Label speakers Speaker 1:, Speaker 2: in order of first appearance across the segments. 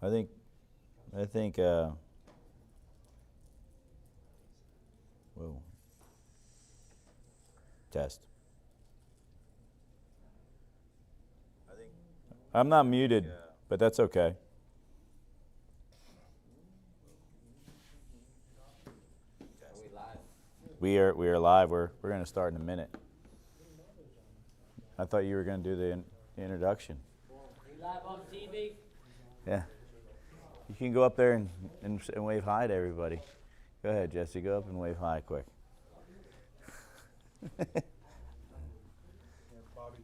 Speaker 1: I think, I think, whoa, test. I'm not muted, but that's okay. We are live. We're going to start in a minute. I thought you were going to do the introduction.
Speaker 2: Live on TV.
Speaker 1: Yeah. You can go up there and wave hi to everybody. Go ahead, Jesse. Go up and wave hi quick.
Speaker 3: Bobby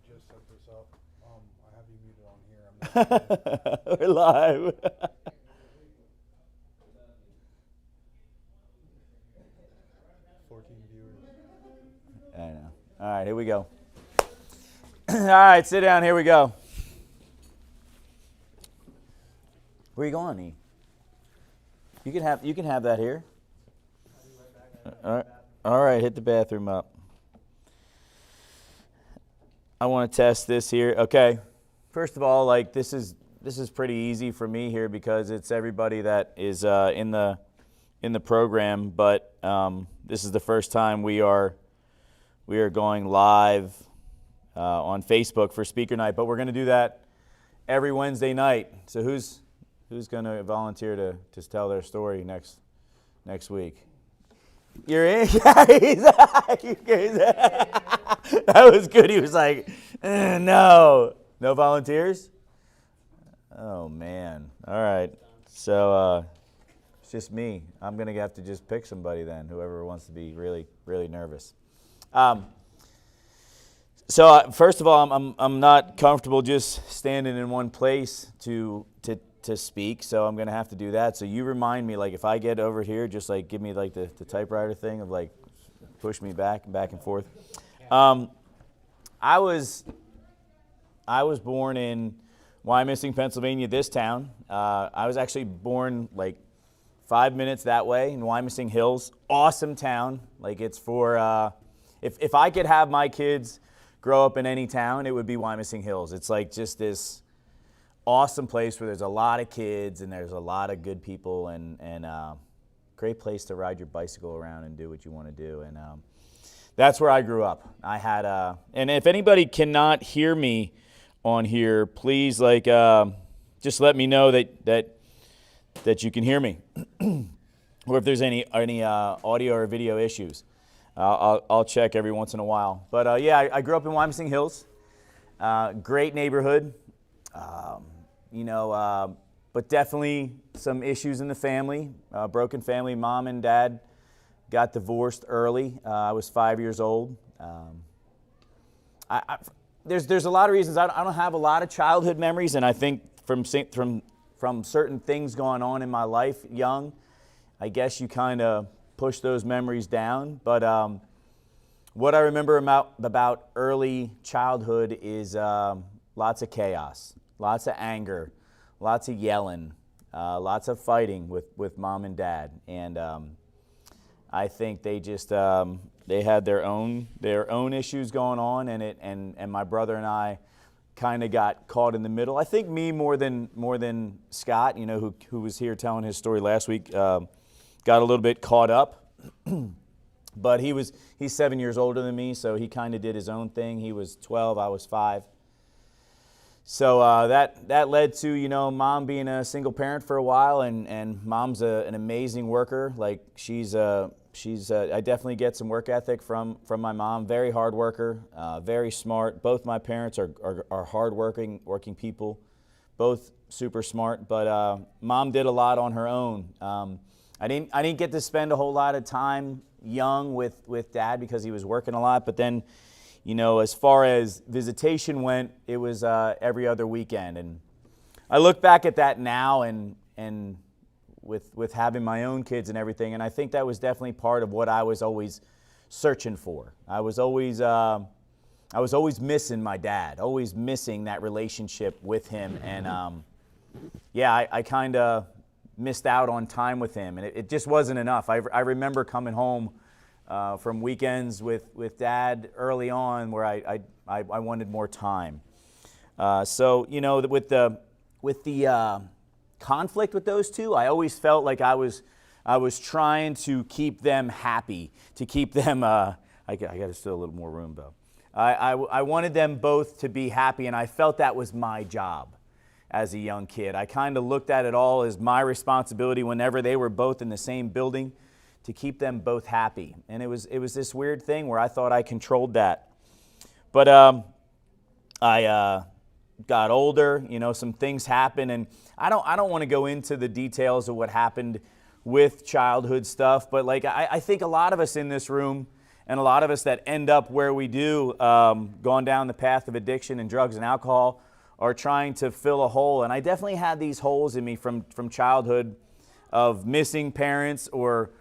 Speaker 3: just set this up. I have you muted on here.
Speaker 1: We're live.
Speaker 3: 14 viewers.
Speaker 1: I know. All right, here we go. All right, sit down. Here we go. Where are you going, E? You can have that here. All right, hit the bathroom up. I want to test this here. Okay. First of all, like this is pretty easy for me here because it's everybody that is in the program. But this is the first time we are going live on Facebook for speaker night. But we're going to do that every Wednesday night. So who's going to volunteer to tell their story next week? You're in, guys. That was good. He was like, no volunteers. Oh man. All right. So it's just me. I'm gonna have to just pick somebody then. Whoever wants to be really, really nervous. So first of all, I'm not comfortable just standing in one place to speak, so I'm gonna have to do that. So you remind me, like if I get over here, just like give me like the typewriter thing of like push me back and forth. I was born in Wyomissing, Pennsylvania, this town. I was actually born like 5 minutes that way in Wyomissing Hills. Awesome town. Like it's for if I could have my kids grow up in any town, it would be Wyomissing Hills. It's like just this awesome place where there's a lot of kids and there's a lot of good people and great place to ride your bicycle around and do what you want to do. And that's where I grew up. I had and if anybody cannot hear me on here, please like just let me know that you can hear me, or if there's any audio or video issues. I'll check every once in a while. But yeah, I grew up in Wyomissing Hills. Great neighborhood. But definitely some issues in the family, broken family. Mom and dad got divorced early. I was 5 years old. There's a lot of reasons. I don't have a lot of childhood memories, and I think from certain things going on in my life young, I guess you kind of push those memories down. But what I remember about early childhood is lots of chaos. Lots of anger, lots of yelling, lots of fighting with mom and dad, and I think they just they had their own issues going on, and my brother and I kind of got caught in the middle. I think me more than Scott, who was here telling his story last week, got a little bit caught up, but he's 7 years older than me, so he kind of did his own thing. He was 12, I was 5. So that led to mom being a single parent for a while, and mom's an amazing worker. Like she's I definitely get some work ethic from my mom. Very hard worker, very smart. Both my parents are hard working people, both super smart. But mom did a lot on her own. I didn't get to spend a whole lot of time young with dad because he was working a lot. But then, as far as visitation went, it was every other weekend. And I look back at that now and with having my own kids and everything, and I think that was definitely part of what I was always searching for. I was always missing my dad, always missing that relationship with him. And I kind of missed out on time with him, and it just wasn't enough. I remember coming home from weekends with dad early on where I wanted more time. So with the conflict with those two. I always felt like I was trying to keep them happy, to keep them. I got to still a little more room, though. I wanted them both to be happy, and I felt that was my job as a young kid. I kind of looked at it all as my responsibility whenever they were both in the same building to keep them both happy. And it was this weird thing where I thought I controlled that. But I got older, some things happened, and I don't want to go into the details of what happened with childhood stuff, but like I think a lot of us in this room and a lot of us that end up where we do, gone down the path of addiction and drugs and alcohol, are trying to fill a hole. And I definitely had these holes in me from childhood of missing parents or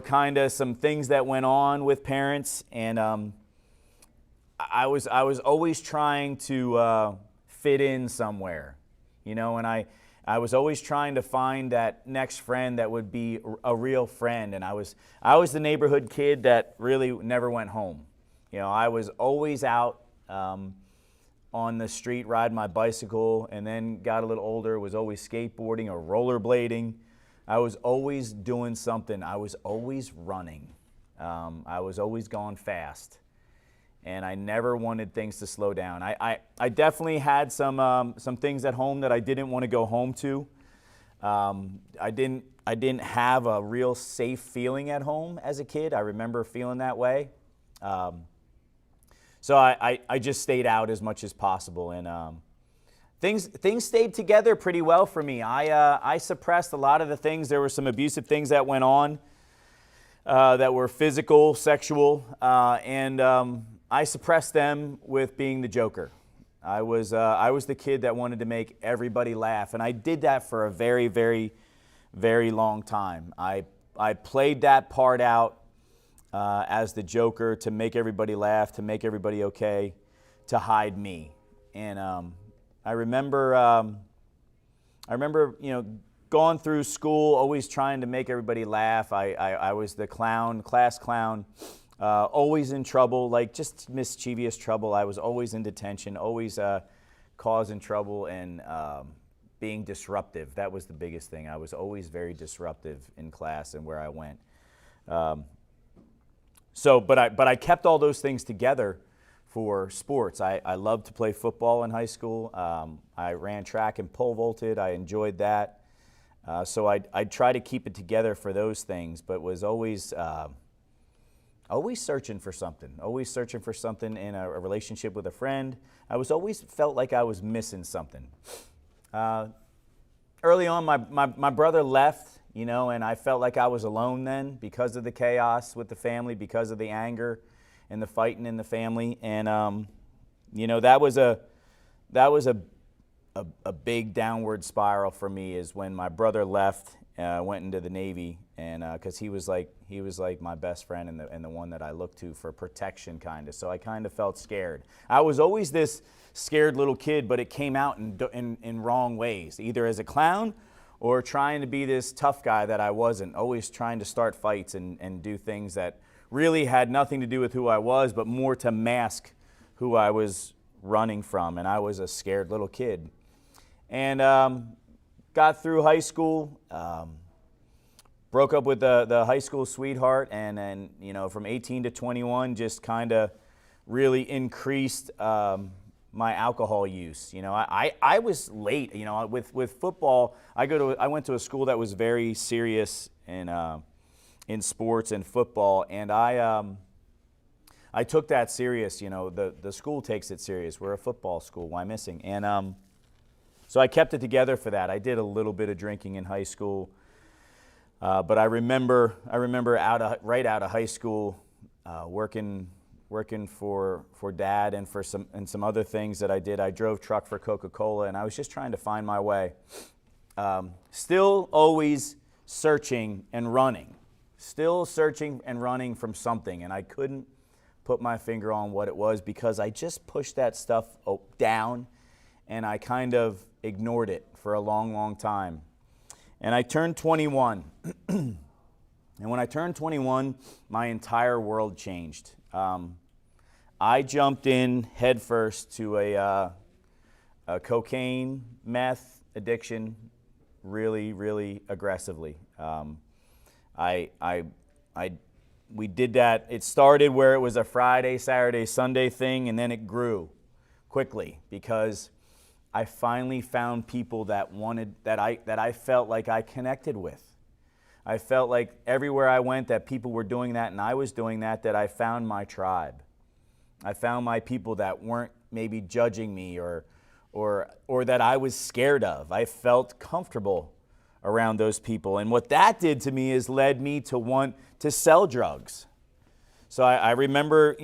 Speaker 1: kind of some things that went on with parents. And I was always trying to fit in somewhere, and I was always trying to find that next friend that would be a real friend. And I was the neighborhood kid that really never went home. I was always out on the street riding my bicycle, and then got a little older, was always skateboarding or rollerblading. I was always doing something. I was always running. I was always going fast. And I never wanted things to slow down. I definitely had some things at home that I didn't want to go home to. I didn't have a real safe feeling at home as a kid. I remember feeling that way. So I just stayed out as much as possible, and things stayed together pretty well for me. I suppressed a lot of the things. There were some abusive things that went on that were physical, sexual, and I suppressed them with being the joker. I was the kid that wanted to make everybody laugh, and I did that for a very, very, very long time. I played that part out as the joker to make everybody laugh, to make everybody okay, to hide me. And I remember, going through school, always trying to make everybody laugh. I was the clown, class clown. Always in trouble, like just mischievous trouble. I was always in detention, always causing trouble and being disruptive. That was the biggest thing. I was always very disruptive in class and where I went. But I kept all those things together for sports. I loved to play football in high school. I ran track and pole vaulted. I enjoyed that. So I'd try to keep it together for those things, but was always searching for something in a relationship with a friend. I was always felt like I was missing something. Early on, my brother left, and I felt like I was alone then because of the chaos with the family, because of the anger and the fighting in the family. And, that was a big downward spiral for me is when my brother left, went into the Navy, and because he was like my best friend and the one that I looked to for protection, kind of. So I kind of felt scared. I was always this scared little kid, but it came out in wrong ways, either as a clown or trying to be this tough guy that I wasn't. Always trying to start fights and do things that really had nothing to do with who I was, but more to mask who I was running from. And I was a scared little kid. And got through high school, broke up with the high school sweetheart, and then, from 18 to 21, just kind of really increased my alcohol use. I was late, with football. I went to a school that was very serious in sports and football, and I took that serious. The school takes it serious. We're a football school. Why missing? And so I kept it together for that. I did a little bit of drinking in high school, but I remember right out of high school, working for Dad and for some other things that I did. I drove truck for Coca-Cola, and I was just trying to find my way. Still always searching and running. Still searching and running from something, and I couldn't put my finger on what it was because I just pushed that stuff down, and I kind of ignored it for a long, long time. And I turned 21. And when I turned 21, my entire world changed. I jumped in headfirst to a cocaine, meth addiction, really, really aggressively. I, I, I, we did that. It started where it was a Friday, Saturday, Sunday thing, and then it grew quickly because I finally found people that I felt like I connected with. I felt like everywhere I went that people were doing that and I was doing that I found my tribe. I found my people that weren't maybe judging me or that I was scared of. I felt comfortable around those people. And what that did to me is led me to want to sell drugs. So I remember,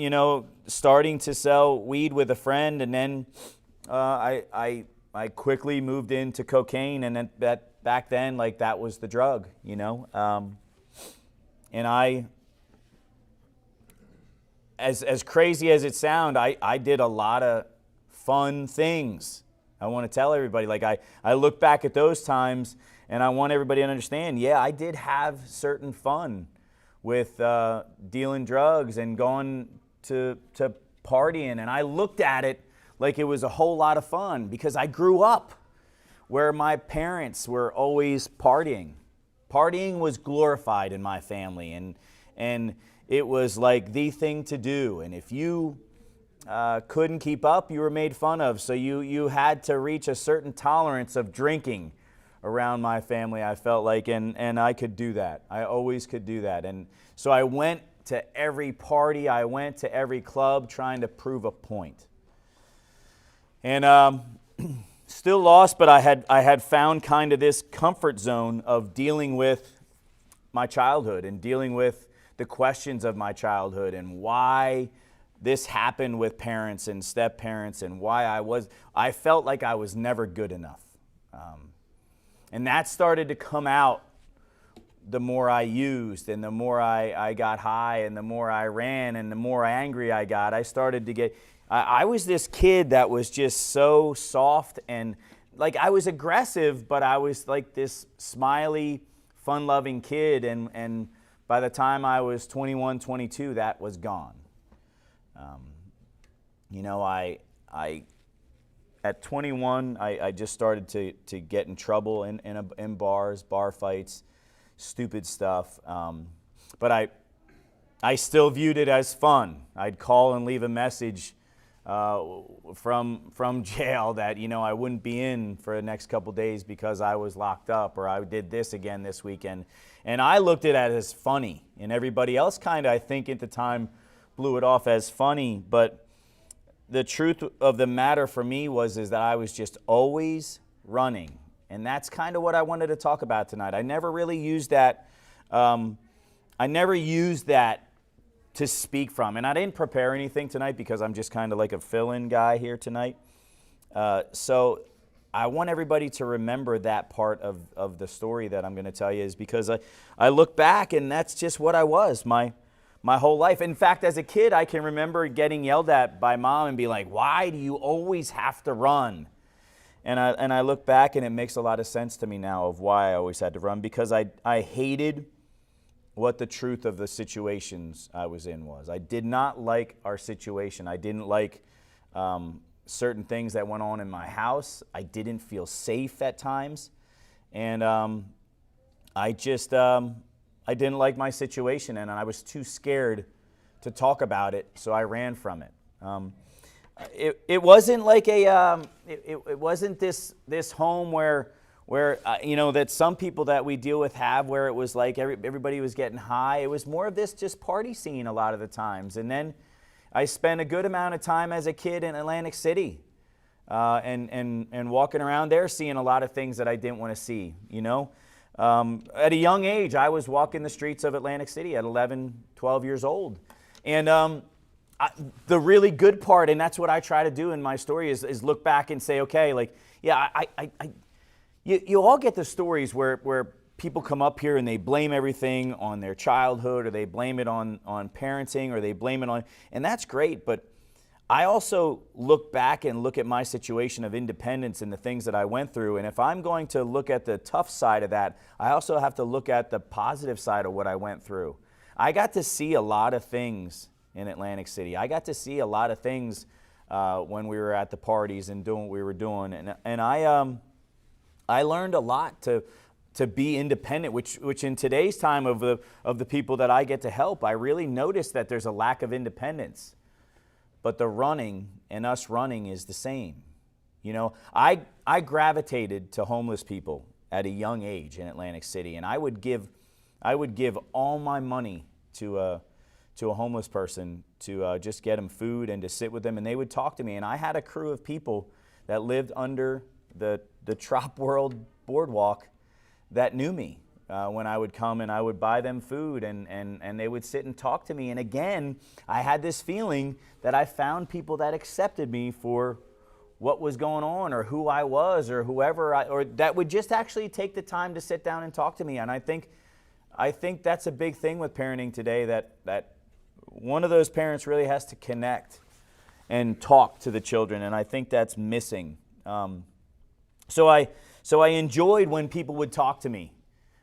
Speaker 1: starting to sell weed with a friend, and then I quickly moved into cocaine, and then back then, like, that was the drug, and as crazy as it sounds, I did a lot of fun things. I want to tell everybody, like, I look back at those times, and I want everybody to understand, yeah, I did have certain fun with dealing drugs and going to partying, and I looked at it like it was a whole lot of fun because I grew up where my parents were always partying. Partying was glorified in my family, and it was like the thing to do. And if you couldn't keep up, you were made fun of. So you had to reach a certain tolerance of drinking around my family, I felt like, and I could do that. I always could do that. And so I went to every party, I went to every club trying to prove a point. And still lost, but I had found kind of this comfort zone of dealing with my childhood and dealing with the questions of my childhood and why this happened with parents and step-parents and why I felt like I was never good enough. And that started to come out the more I used and the more I got high and the more I ran and the more angry I got. I started to get... I was this kid that was just so soft and like I was aggressive, but I was like this smiley, fun-loving kid. And by the time I was 21, 22, that was gone. At 21, I just started to get in trouble in bars, bar fights, stupid stuff. But I still viewed it as fun. I'd call and leave a message from jail that I wouldn't be in for the next couple days because I was locked up, or I did this again this weekend. And I looked at it as funny, and everybody else kind of, I think at the time, blew it off as funny. But the truth of the matter for me is that I was just always running. And that's kind of what I wanted to talk about tonight. I never really used that. To speak from. And I didn't prepare anything tonight because I'm just kind of like a fill-in guy here tonight. So I want everybody to remember that part of the story that I'm going to tell you, is because I look back and that's just what I was my whole life. In fact, as a kid, I can remember getting yelled at by mom and be like, why do you always have to run? And I look back and it makes a lot of sense to me now of why I always had to run, because I hated what the truth of the situations I was in was. I did not like our situation. I didn't like certain things that went on in my house. I didn't feel safe at times. And I didn't like my situation, and I was too scared to talk about it, so I ran from it. It wasn't like it wasn't this home where that some people that we deal with have, where it was like everybody was getting high. It was more of this just party scene a lot of the times. And then I spent a good amount of time as a kid in Atlantic City and walking around there, seeing a lot of things that I didn't want to see, At a young age, I was walking the streets of Atlantic City at 11, 12 years old. And the really good part, and that's what I try to do in my story, is look back and say, okay, like, yeah, You all get the stories where people come up here and they blame everything on their childhood, or they blame it on parenting, or they blame it on, and that's great. But I also look back and look at my situation of independence and the things that I went through. And if I'm going to look at the tough side of that, I also have to look at the positive side of what I went through. I got to see a lot of things in Atlantic City. I got to see a lot of things when we were at the parties and doing what we were doing. And I learned a lot to be independent, which in today's time of the people that I get to help, I really notice that there's a lack of independence. But the running and us running is the same. You know, I gravitated to homeless people at a young age in Atlantic City, and I would give all my money to a homeless person to just get them food and to sit with them, and they would talk to me. And I had a crew of people that lived under the Trop World Boardwalk that knew me when I would come, and I would buy them food, and they would sit and talk to me. And again, I had this feeling that I found people that accepted me for what was going on, or who I was, or whoever or that would just actually take the time to sit down and talk to me. And I think that's a big thing with parenting today, that one of those parents really has to connect and talk to the children, and I think that's missing. So I enjoyed when people would talk to me.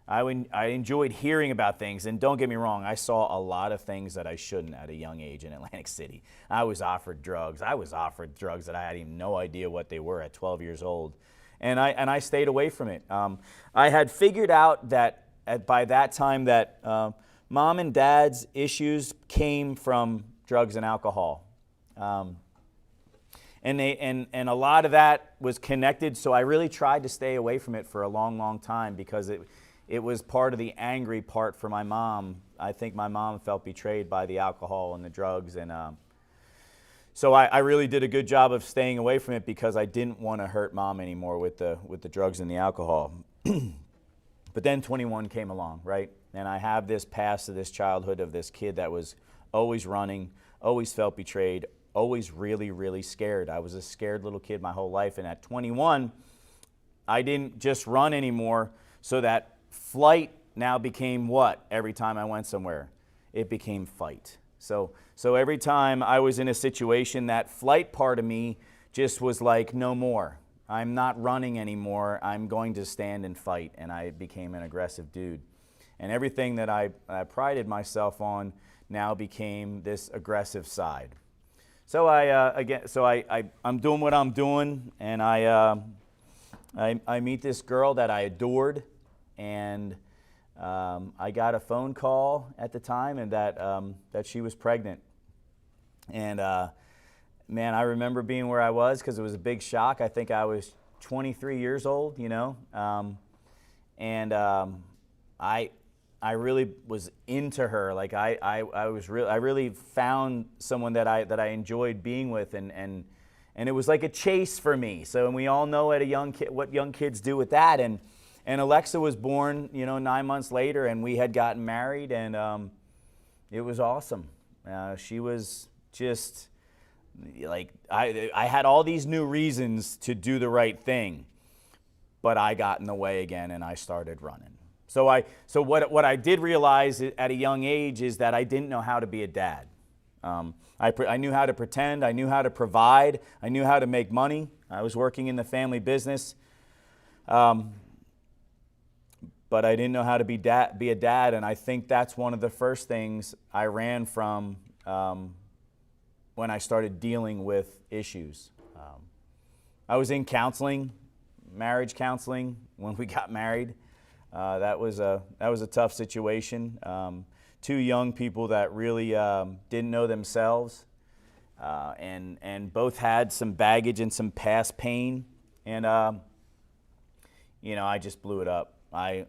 Speaker 1: I enjoyed hearing about things, and don't get me wrong, I saw a lot of things that I shouldn't at a young age in Atlantic City. I was offered drugs. I was offered drugs that I had even no idea what they were at 12 years old, and I stayed away from it. I had figured out that by that time that mom and dad's issues came from drugs and alcohol. And a lot of that was connected, so I really tried to stay away from it for a long, long time, because it was part of the angry part for my mom. I think my mom felt betrayed by the alcohol and the drugs, and so I really did a good job of staying away from it, because I didn't want to hurt mom anymore with the drugs and the alcohol. But then 21 came along, right? And I have this past of this childhood of this kid that was always running, always felt betrayed, always really, really scared. I was a scared little kid my whole life. And at 21, I didn't just run anymore, so that flight now became what? Every time I went somewhere, it became fight. So every time I was in a situation, that flight part of me just was like, no more. I'm not running anymore. I'm going to stand and fight. And I became an aggressive dude. And everything that I prided myself on now became this aggressive side. So I'm doing what I'm doing, and I meet this girl that I adored, and I got a phone call at the time, and that she was pregnant. And man, I remember being where I was, because it was a big shock. I think I was 23 years old, you know, and I really was into her. Like I really found someone that I enjoyed being with, and it was like a chase for me. So, and we all know at a young kid what young kids do with that. And Alexa was born, you know, 9 months later, and we had gotten married, and it was awesome. She was just like, I had all these new reasons to do the right thing, but I got in the way again, and I started running. So what I did realize at a young age is that I didn't know how to be a dad. I knew how to pretend, I knew how to provide, I knew how to make money. I was working in the family business, but I didn't know how to be a dad, and I think that's one of the first things I ran from when I started dealing with issues. I was in counseling, marriage counseling, when we got married. That was a tough situation. Two young people that really didn't know themselves, and both had some baggage and some past pain, and you know, I just blew it up. I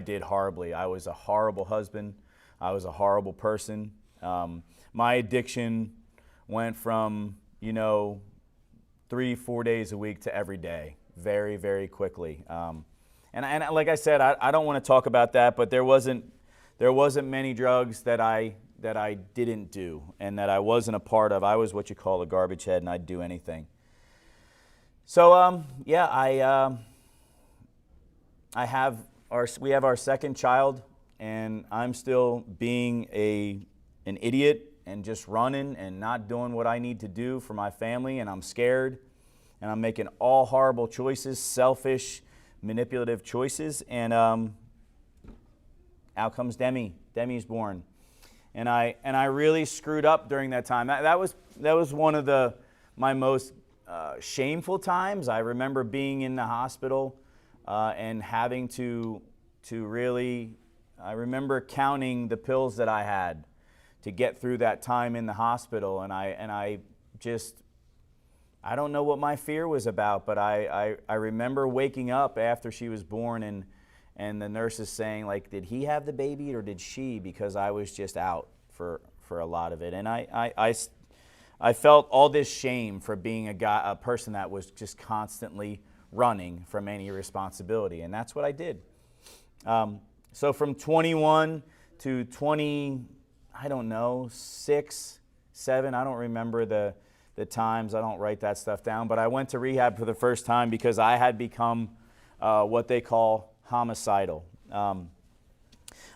Speaker 1: did horribly. I was a horrible husband. I was a horrible person. My addiction went from, you know, 3-4 days a week to every day, very, very quickly. And like I said, I don't want to talk about that, but there wasn't many drugs that I didn't do and that I wasn't a part of. I was what you call a garbage head, and I'd do anything. So yeah, we have our second child, and I'm still being an idiot and just running and not doing what I need to do for my family, and I'm scared, and I'm making all horrible choices, selfish, manipulative choices, and out comes Demi. Demi's born, and I really screwed up during that time. That was one of my most shameful times. I remember being in the hospital and having to really, I remember counting the pills that I had to get through that time in the hospital, and I don't know what my fear was about, but I remember waking up after she was born and the nurses saying, like, did he have the baby or did she? Because I was just out for a lot of it. And I felt all this shame for being a person that was just constantly running from any responsibility. And that's what I did. So from 21 to 20, I don't know, 6, 7, I don't remember the times. I don't write that stuff down. But I went to rehab for the first time because I had become what they call homicidal.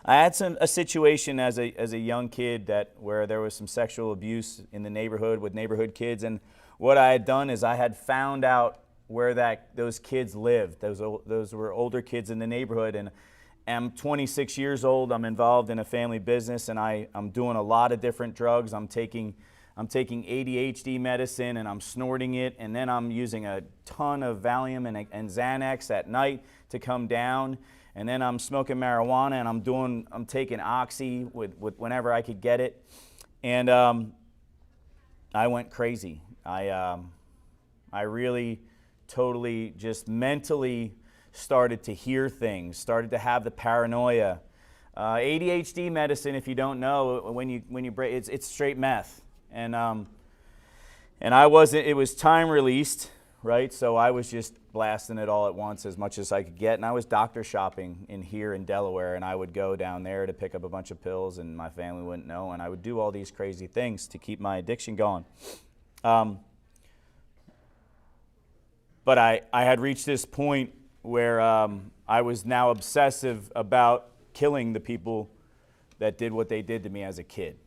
Speaker 1: I had a situation as a young kid where there was some sexual abuse in the neighborhood with neighborhood kids, and what I had done is I had found out where those kids lived. Those were older kids in the neighborhood, and I'm 26 years old. I'm involved in a family business, and I'm doing a lot of different drugs. I'm taking ADHD medicine, and I'm snorting it, and then I'm using a ton of Valium and Xanax at night to come down. And then I'm smoking marijuana, and I'm taking Oxy with whenever I could get it. And I went crazy. I really totally just mentally started to hear things, started to have the paranoia. ADHD medicine, if you don't know, when you break, it's straight meth. And I wasn't, it was time released, right? So I was just blasting it all at once as much as I could get. And I was doctor shopping here in Delaware, and I would go down there to pick up a bunch of pills, and my family wouldn't know, and I would do all these crazy things to keep my addiction going. But I had reached this point where I was now obsessive about killing the people that did what they did to me as a kid.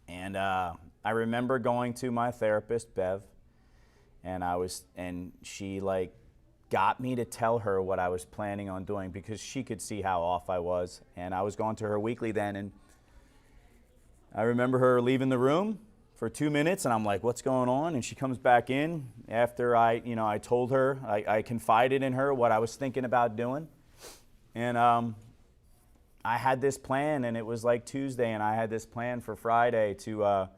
Speaker 1: And I remember going to my therapist, Bev, and she got me to tell her what I was planning on doing because she could see how off I was. And I was going to her weekly then, and I remember her leaving the room for 2 minutes, and I'm like, what's going on? And she comes back in after I told her, I confided in her what I was thinking about doing. And I had this plan, and it was like Tuesday, and I had this plan for Friday to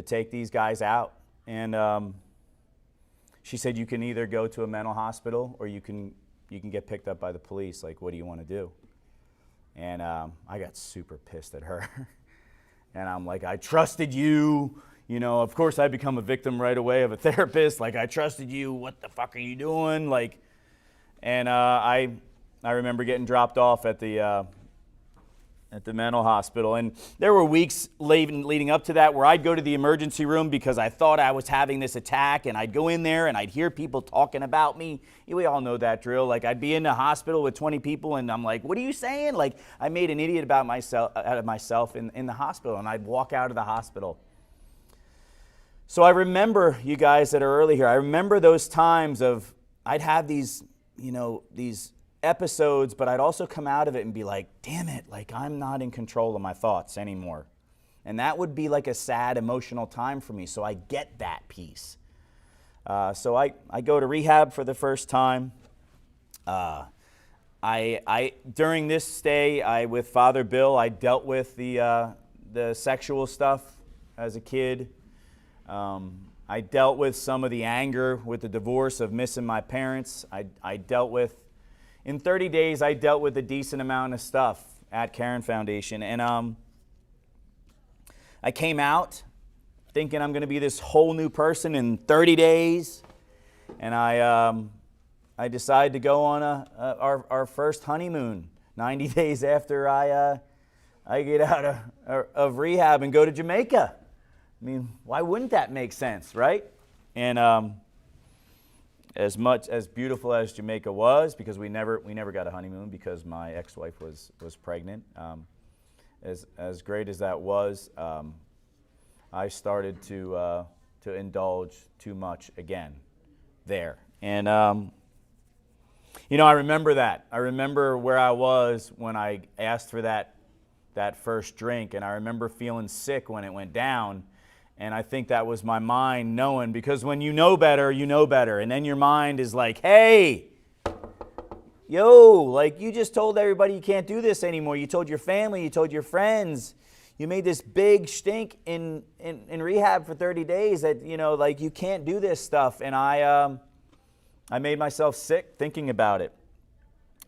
Speaker 1: take these guys out. And she said, you can either go to a mental hospital or you can get picked up by the police. Like, what do you want to do? And I got super pissed at her. And I'm like, I trusted you. You know, of course I become a victim right away of a therapist. Like, I trusted you. What the fuck are you doing? Like, and I remember getting dropped off at the mental hospital. And there were weeks leading up to that where I'd go to the emergency room because I thought I was having this attack, and I'd go in there and I'd hear people talking about me. We all know that drill. Like, I'd be in the hospital with 20 people, and I'm like, what are you saying? Like, I made an idiot out of myself in the hospital, and I'd walk out of the hospital. So I remember, you guys that are early here, I remember those times of I'd have these episodes, but I'd also come out of it and be like, damn it, like, I'm not in control of my thoughts anymore. And that would be like a sad, emotional time for me. So I get that piece. So I go to rehab for the first time. During this stay, with Father Bill, I dealt with the sexual stuff as a kid. I dealt with some of the anger with the divorce of missing my parents. I dealt with, in 30 days, I dealt with a decent amount of stuff at Caron Foundation. And I came out thinking I'm going to be this whole new person in 30 days. And I decided to go on our first honeymoon 90 days after I get out of rehab and go to Jamaica. I mean, why wouldn't that make sense, right? And as much as beautiful as Jamaica was, because we never got a honeymoon because my ex-wife was pregnant. As great as that was, I started to indulge too much again there. And I remember that. I remember where I was when I asked for that first drink, and I remember feeling sick when it went down. And I think that was my mind knowing, because when you know better, you know better. And then your mind is like, hey, yo, like you just told everybody you can't do this anymore. You told your family, you told your friends. You made this big stink in rehab for 30 days that, like you can't do this stuff. And I made myself sick thinking about it.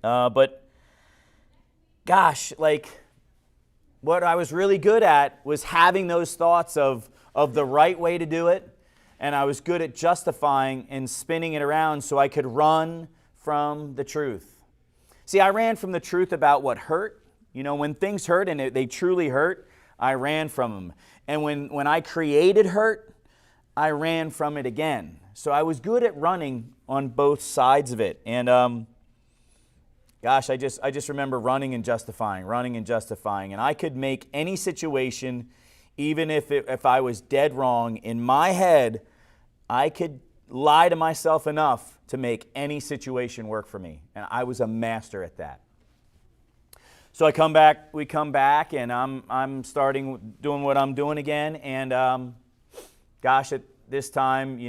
Speaker 1: But gosh, like what I was really good at was having those thoughts of the right way to do it. And I was good at justifying and spinning it around so I could run from the truth. See, I ran from the truth about what hurt. When things hurt and they truly hurt, I ran from them. And when I created hurt, I ran from it again. So I was good at running on both sides of it. And gosh, I just remember running and justifying. And I could make any situation, even if I was dead wrong, in my head, I could lie to myself enough to make any situation work for me. And I was a master at that. So we come back, and I'm starting doing what I'm doing again. And gosh, at this time,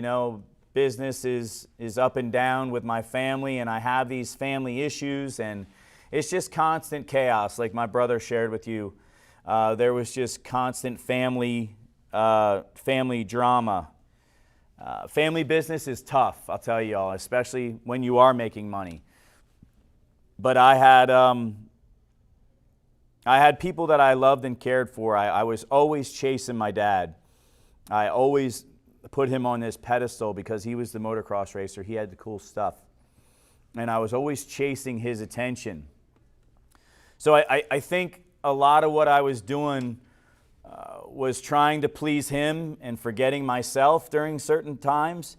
Speaker 1: business is up and down with my family, and I have these family issues, and it's just constant chaos. Like my brother shared with you, there was just constant family drama. Family business is tough, I'll tell you all, especially when you are making money. But I had people that I loved and cared for. I was always chasing my dad. I always put him on this pedestal because he was the motocross racer. He had the cool stuff. And I was always chasing his attention. So I think a lot of what I was doing was trying to please him and forgetting myself during certain times.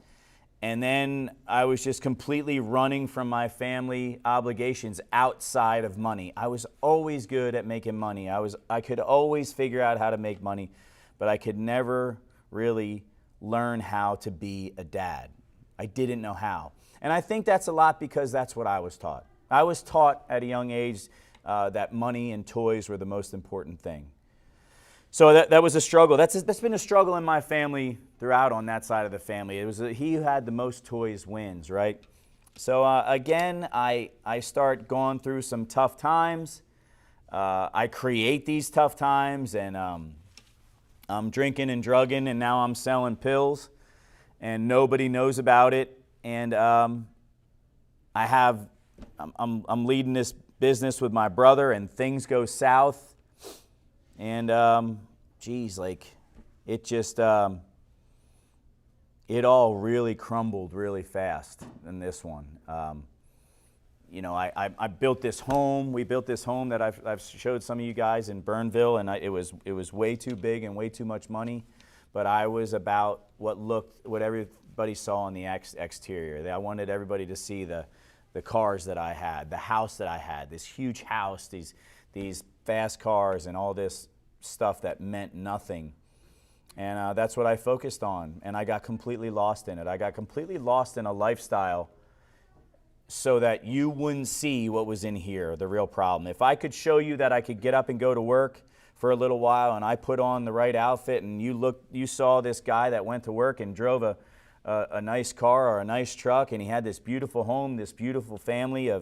Speaker 1: And then I was just completely running from my family obligations outside of money. I was always good at making money. I could always figure out how to make money, but I could never really learn how to be a dad. I didn't know how. And I think that's a lot because that's what I was taught. I was taught at a young age that money and toys were the most important thing. So that was a struggle. That's been a struggle in my family throughout on that side of the family. It was he who had the most toys wins, right? So again, I start going through some tough times. I create these tough times, and I'm drinking and drugging, and now I'm selling pills, and nobody knows about it. And I'm leading this business with my brother, and things go south. And it just, it all really crumbled really fast in this one. I built this home. We built this home that I've showed some of you guys in Burnville, and it was way too big and way too much money. But I was about what everybody saw on the exterior. I wanted everybody to see the cars that I had, the house that I had, this huge house, these fast cars, and all this stuff that meant nothing. And that's what I focused on, and I got completely lost in it. I got completely lost in a lifestyle so that you wouldn't see what was in here, the real problem. If I could show you that I could get up and go to work for a little while, and I put on the right outfit, and you saw this guy that went to work and drove a nice car or a nice truck, and he had this beautiful home, this beautiful family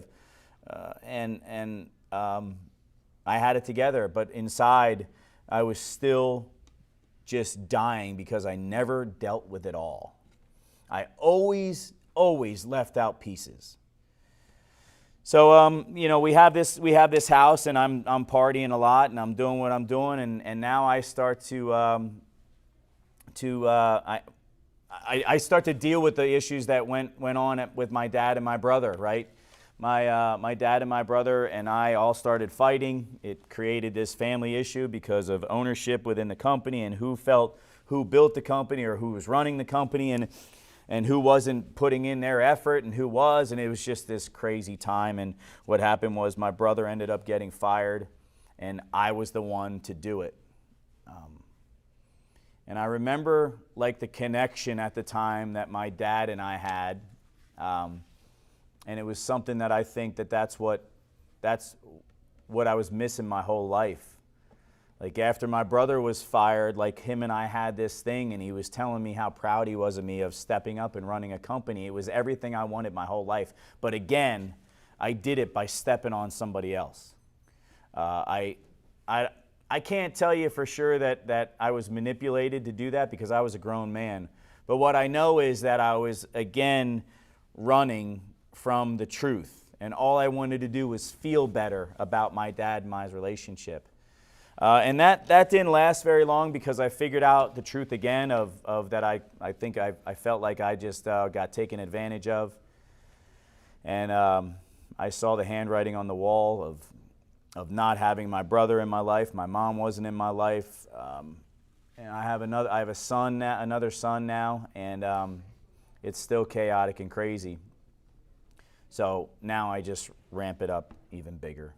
Speaker 1: I had it together, but inside I was still just dying because I never dealt with it all. I always left out pieces. So we have this house, and I'm partying a lot, and I'm doing what I'm doing, and now I start I start to deal with the issues that went on with my dad and my brother, right? My dad and my brother and I all started fighting. It created this family issue because of ownership within the company, and who built the company or who was running the company, and who wasn't putting in their effort and who was, and it was just this crazy time. And what happened was my brother ended up getting fired, and I was the one to do it. And I remember like the connection at the time that my dad and I had. And it was something that I think that's what I was missing my whole life, Like after my brother was fired, like him and I had this thing, and he was telling me how proud he was of me of stepping up and running a company. It was everything I wanted my whole life. But again, I did it by stepping on somebody else. I can't tell you for sure that I was manipulated to do that because I was a grown man. But what I know is that I was, again, running from the truth. And all I wanted to do was feel better about my dad and my relationship. And that didn't last very long because I figured out the truth again of that I think I felt like I just got taken advantage of. And I saw the handwriting on the wall of not having my brother in my life. My mom wasn't in my life. And I have a son now, another son now, and it's still chaotic and crazy. So now I just ramp it up even bigger.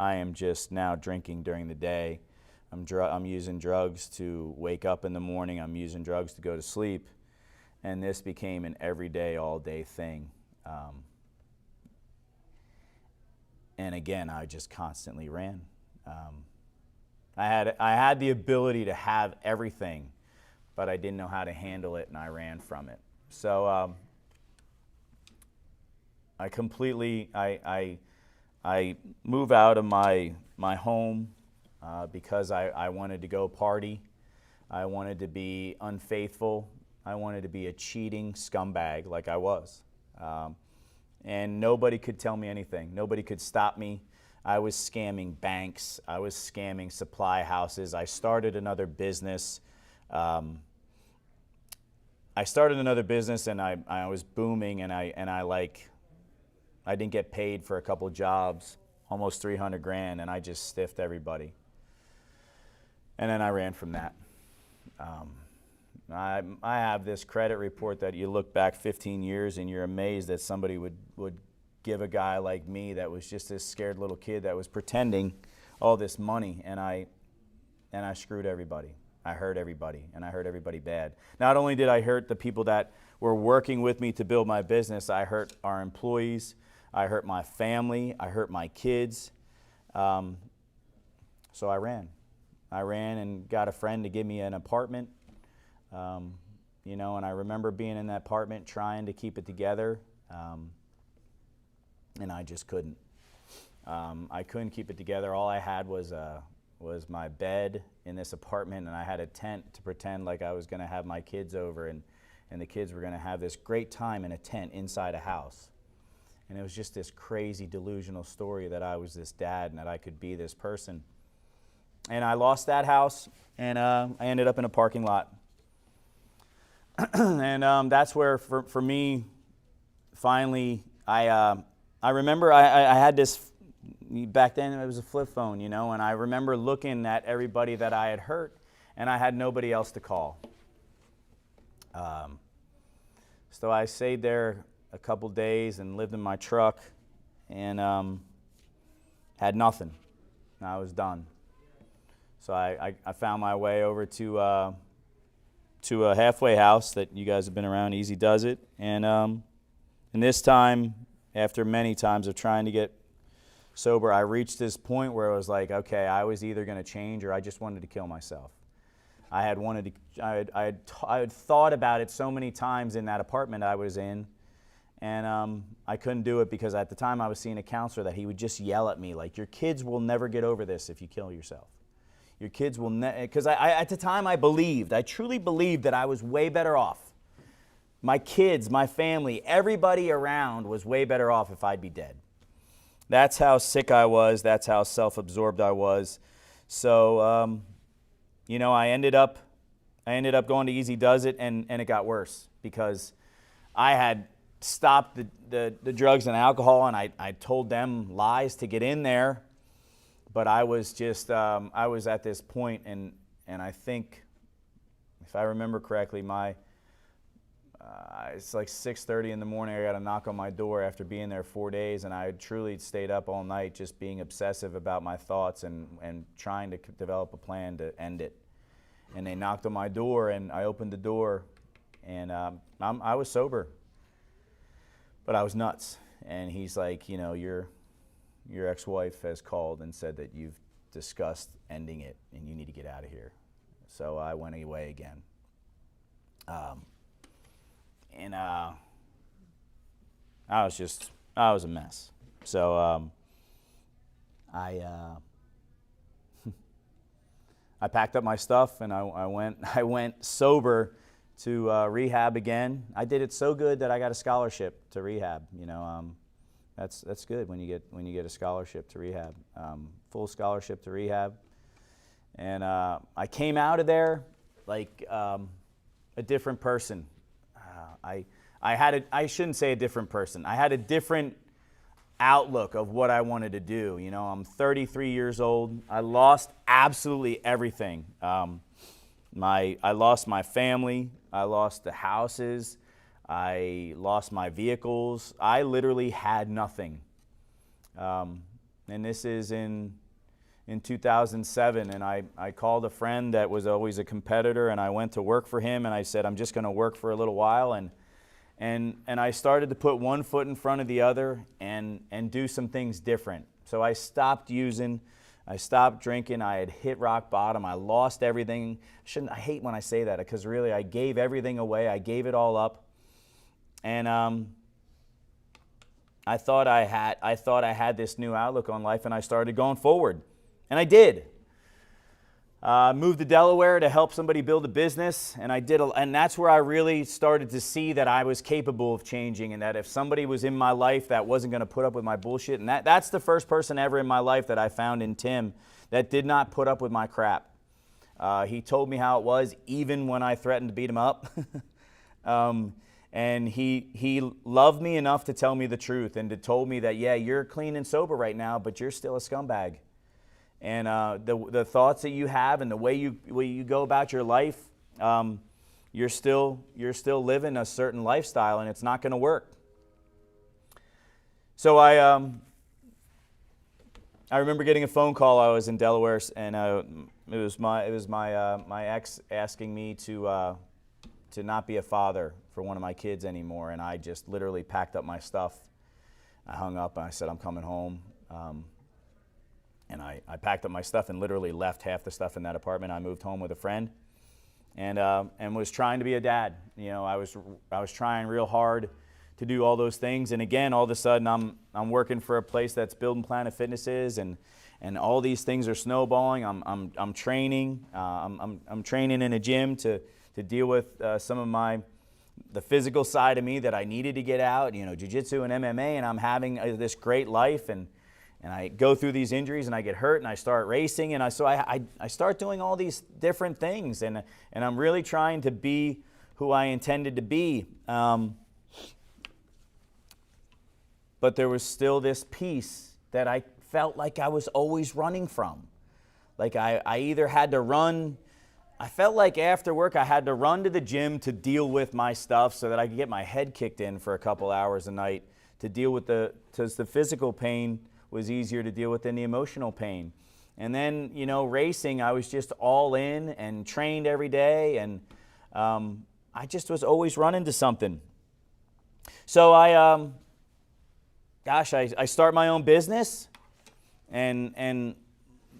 Speaker 1: I am just now drinking during the day. I'm using drugs to wake up in the morning. I'm using drugs to go to sleep. And this became an everyday, all-day thing. And again, I just constantly ran. I had the ability to have everything, but I didn't know how to handle it, and I ran from it. So I move out of my home because I wanted to go party. I wanted to be unfaithful. I wanted to be a cheating scumbag like I was. And nobody could tell me anything. Nobody could stop me. I was scamming banks. I was scamming supply houses. I started another business. And I was booming, and I didn't get paid for a couple jobs, almost $300,000, and I just stiffed everybody. And then I ran from that. I have this credit report that you look back 15 years and you're amazed that somebody would give a guy like me that was just this scared little kid that was pretending all this money, and I screwed everybody. I hurt everybody, and I hurt everybody bad. Not only did I hurt the people that were working with me to build my business, I hurt our employees, I hurt my family, I hurt my kids. So I ran. I ran and got a friend to give me an apartment. And I remember being in that apartment trying to keep it together, and I just couldn't. I couldn't keep it together. All I had was my bed in this apartment, and I had a tent to pretend like I was going to have my kids over, and the kids were going to have this great time in a tent inside a house. And it was just this crazy delusional story that I was this dad and that I could be this person. And I lost that house, and I ended up in a parking lot. And that's where, for me, finally, I remember I had this, back then it was a flip phone, and I remember looking at everybody that I had hurt, and I had nobody else to call. So I stayed there a couple days and lived in my truck, and had nothing. I was done. So I found my way over to a halfway house that you guys have been around, Easy Does It. And this time, after many times of trying to get sober, I reached this point where it was like, okay, I was either going to change or I just wanted to kill myself. I had thought about it so many times in that apartment I was in, and I couldn't do it because at the time I was seeing a counselor that he would just yell at me like, your kids will never get over this if you kill yourself. Your kids will never, because at the time I truly believed that I was way better off. My kids, my family, everybody around was way better off if I'd be dead. That's how sick I was. That's how self-absorbed I was. So, I ended up going to Easy Does It, and it got worse because I had stopped the drugs and alcohol, and I told them lies to get in there. But I was just, I was at this point, and I think, if I remember correctly, it's like 6:30 in the morning. I got a knock on my door after being there 4 days, and I had truly stayed up all night just being obsessive about my thoughts and trying to develop a plan to end it. And they knocked on my door, and I opened the door, and I was sober, but I was nuts. And he's like, your ex-wife has called and said that you've discussed ending it, and you need to get out of here. So I went away again. And I was a mess. So I packed up my stuff and I went sober to rehab again. I did it so good that I got a scholarship to rehab. That's good when you get a scholarship to rehab, full scholarship to rehab. And I came out of there like a different person. I shouldn't say a different person. I had a different outlook of what I wanted to do. I'm 33 years old. I lost absolutely everything. I lost my family. I lost the houses. I lost my vehicles. I literally had nothing. And this is in 2007, and I called a friend that was always a competitor, and I went to work for him, and I said, I'm just going to work for a little while, and I started to put one foot in front of the other and do some things different. So I stopped using, I stopped drinking, I had hit rock bottom, I lost everything. I hate when I say that, because really I gave everything away, I gave it all up, and I thought I had this new outlook on life, and I started going forward. And I did. Moved to Delaware to help somebody build a business, and and that's where I really started to see that I was capable of changing, and that if somebody was in my life that wasn't going to put up with my bullshit, and that's the first person ever in my life that I found in Tim that did not put up with my crap. He told me how it was, even when I threatened to beat him up. And he loved me enough to tell me the truth and to told me that, yeah, you're clean and sober right now, but you're still a scumbag. And the thoughts that you have and the way you go about your life, you're still living a certain lifestyle, and it's not going to work. So I remember getting a phone call. I was in Delaware, and it was my ex asking me to not be a father for one of my kids anymore, and I just literally packed up my stuff. I hung up and I said, I'm coming home. And I packed up my stuff and literally left half the stuff in that apartment. I moved home with a friend, and was trying to be a dad. I was trying real hard to do all those things. And again, all of a sudden, I'm working for a place that's building Planet Fitnesses, and all these things are snowballing. I'm training. I'm training in a gym to deal with some of the physical side of me that I needed to get out. Jiu-jitsu and MMA, and I'm having this great life, and I go through these injuries, and I get hurt, and I start racing, and I start doing all these different things, and I'm really trying to be who I intended to be. But there was still this piece that I felt like I was always running from. Like I either had to run, I felt like after work I had to run to the gym to deal with my stuff so that I could get my head kicked in for a couple hours a night to deal with because the physical pain was easier to deal with than the emotional pain. And then, racing, I was just all in and trained every day, and I just was always running to something. So I start my own business, and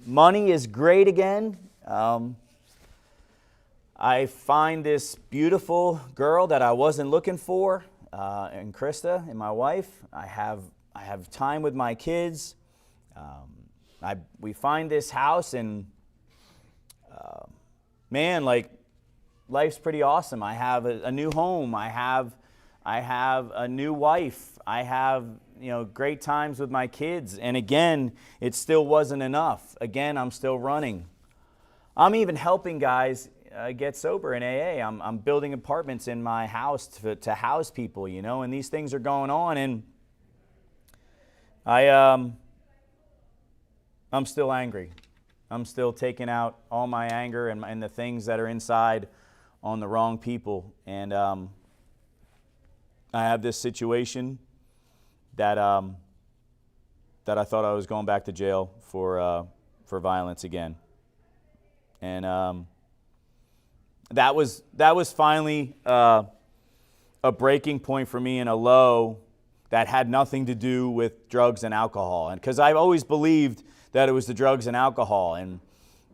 Speaker 1: money is great again. I find this beautiful girl that I wasn't looking for, and Krista, and my wife. I have time with my kids. We find this house, and man, like, life's pretty awesome. I have a new home. I have a new wife. I have great times with my kids. And again, it still wasn't enough. Again, I'm still running. I'm even helping guys get sober in AA. I'm building apartments in my house to house people, and these things are going on, and I'm still angry. I'm still taking out all my anger and the things that are inside on the wrong people. And I have this situation that I thought I was going back to jail for violence again. And that was finally a breaking point for me, and a low that had nothing to do with drugs and alcohol. And because I've always believed that it was the drugs and alcohol. And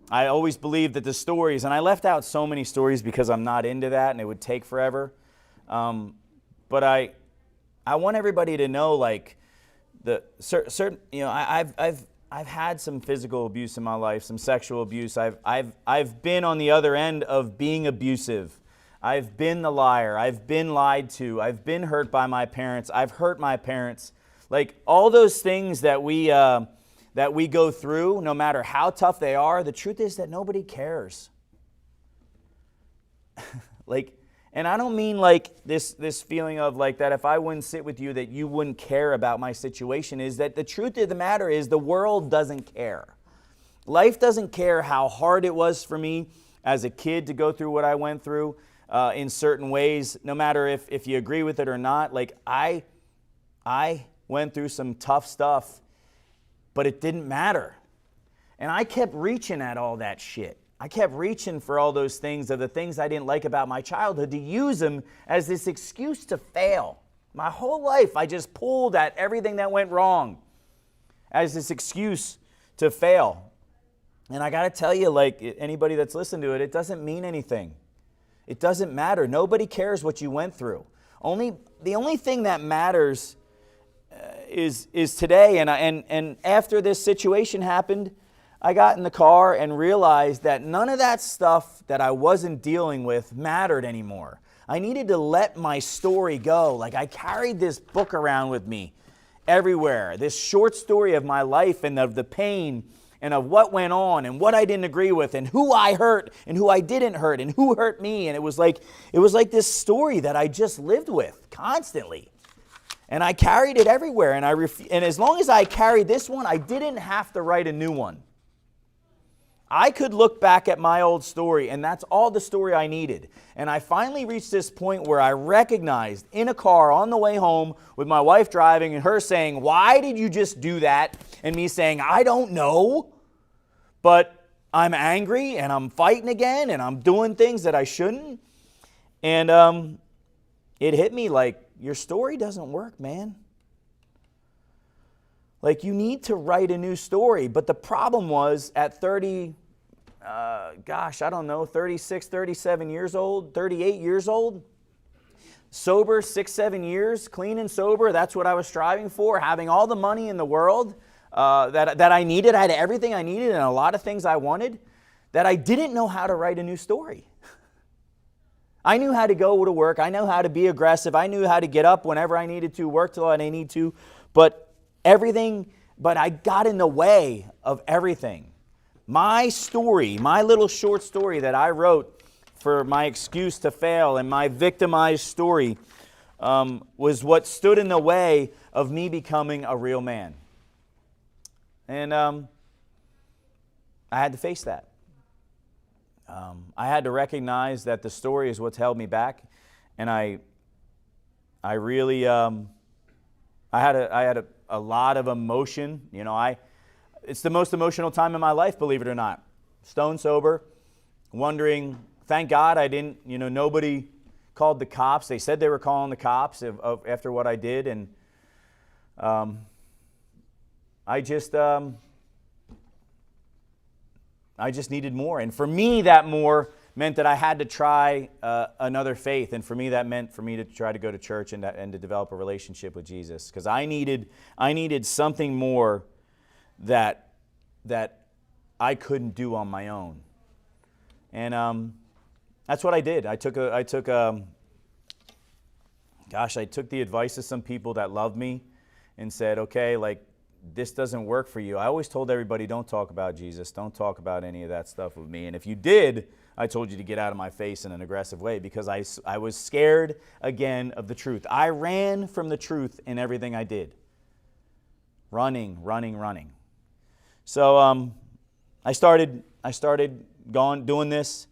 Speaker 1: I always believed that the stories, and I left out so many stories because I'm not into that and it would take forever. But I want everybody to know, like, the certain, you know, I've had some physical abuse in my life, some sexual abuse. I've been on the other end of being abusive. I've been the liar. I've been lied to. I've been hurt by my parents. I've hurt my parents. Like, all those things that we go through, no matter how tough they are, the truth is that nobody cares. Like, and I don't mean like this feeling of like that if I wouldn't sit with you that you wouldn't care about my situation. Is that the truth of the matter is the world doesn't care. Life doesn't care how hard it was for me as a kid to go through what I went through in certain ways, no matter if you agree with it or not. Like, I went through some tough stuff, but it didn't matter. And I kept reaching at all that shit. I kept reaching for all those things, of the things I didn't like about my childhood, to use them as this excuse to fail. My whole life, I just pulled at everything that went wrong as this excuse to fail. And I got to tell you, like, anybody that's listened to it, it doesn't mean anything. It doesn't matter. Nobody cares what you went through. The only thing that matters is today. And after this situation happened, I got in the car and realized that none of that stuff that I wasn't dealing with mattered anymore. I needed to let my story go. Like, I carried this book around with me everywhere, this short story of my life and of the pain and of what went on and what I didn't agree with and who I hurt and who I didn't hurt and who hurt me. And it was like this story that I just lived with constantly. And I carried it everywhere. And as long as I carried this one, I didn't have to write a new one. I could look back at my old story, and that's all the story I needed. And I finally reached this point where I recognized in a car on the way home with my wife driving and her saying, "Why did you just do that?" And me saying, "I don't know, but I'm angry and I'm fighting again and I'm doing things that I shouldn't." And it hit me like, your story doesn't work, man. Like, you need to write a new story. But the problem was at 36, 37 years old, 38 years old, sober 6, 7 years, clean and sober. That's what I was striving for, having all the money in the world that I needed. I had everything I needed and a lot of things I wanted, that I didn't know how to write a new story. I knew how to go to work. I knew how to be aggressive. I knew how to get up whenever I needed to, work till I need to. But I got in the way of everything. My story, my little short story that I wrote for my excuse to fail and my victimized story was what stood in the way of me becoming a real man. And I had to face that. I had to recognize that the story is what's held me back. And I really, I had a lot of emotion. You know, it's the most emotional time in my life, believe it or not. Stone sober, wondering, thank God I didn't, nobody called the cops. They said they were calling the cops after what I did. And I just needed more. And for me, that more meant that I had to try another faith. And for me, that meant for me to try to go to church and to develop a relationship with Jesus. Because I needed something more that I couldn't do on my own. And that's what I did. I took the advice of some people that loved me and said, okay, like, this doesn't work for you. I always told everybody, don't talk about Jesus. Don't talk about any of that stuff with me. And if you did, I told you to get out of my face in an aggressive way, because I was scared again of the truth. I ran from the truth in everything I did. Running. So I started doing this.